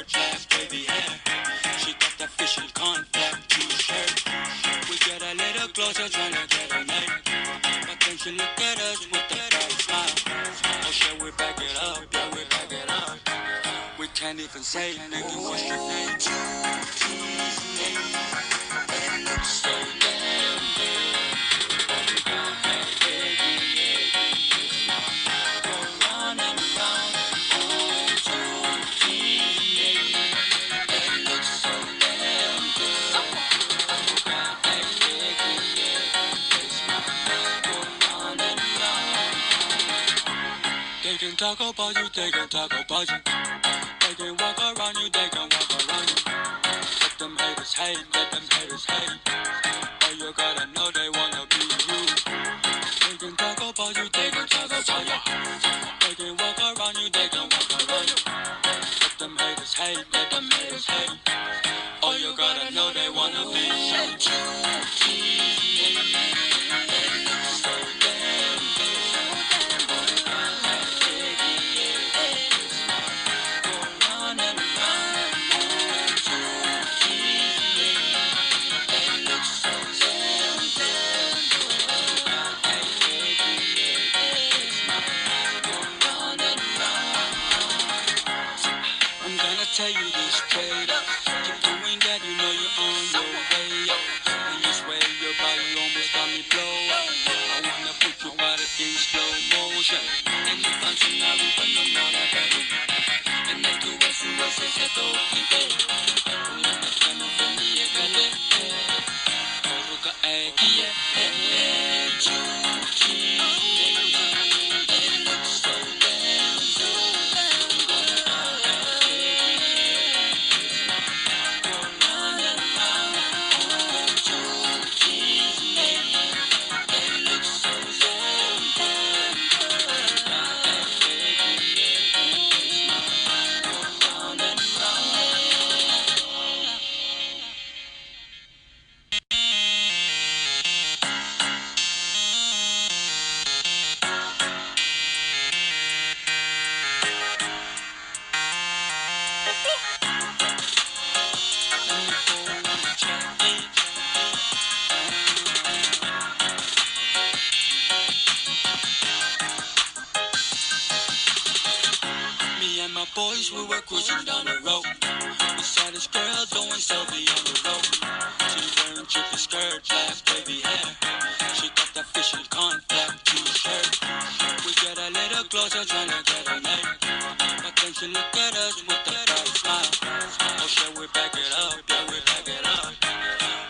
skirt, flat baby hair. She got that fishing contact t-shirt. We get a little closer, trying to get her name. But then she look at us with that bright smile. Oh shit, we back it up, yeah, we back it up. We can't even say, nigga, what's your name? Chuuky's name. It looks so damn good. All we got that baby, go round and round. Oh, Chuuky's name. It looks so damn good. All we got that baby, it's my man, go round and round. They can talk about you, they can talk about you. They can walk around you, they can walk around you. Let them haters hate, let them haters hate. All you gotta know, they wanna be you. They can talk about you, they can talk about you. They can walk around you, they can walk around you. Let them haters hate, let them haters hate. All you gotta know, they wanna be you. Chuuky's name. It looks so damn good. Go round and round. Chuuky's name. It looks so damn good. Hey baby, it's my man. Go round and round. I'm gonna tell you this straight up. Keep doing that, you know you're on your way up. And you swear your body almost got me blow up. I wanna put your body in slow motion. And if I'm tonight, but no, not a better. And I do what you was a set of people. Una mezcla for me, a gale. Oruka, yeah. Chuuky's name. It looks so damn good. Go round and round. Chuuky's name. It looks so damn good. Go round and round. Me and my boys, we were cruising down the road. We saw this girl doing selfie on the road. She wearing Chuuky skirt, flat baby hair. She got that fishing contact t-shirt. We get a little closer, trying to get her name. But then she look at us with that bright smile. Oh shit, we back it up, yeah, we back it up.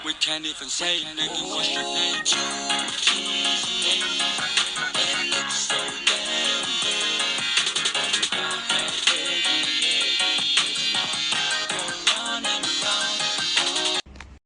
We can't even say, nigga, what's your name?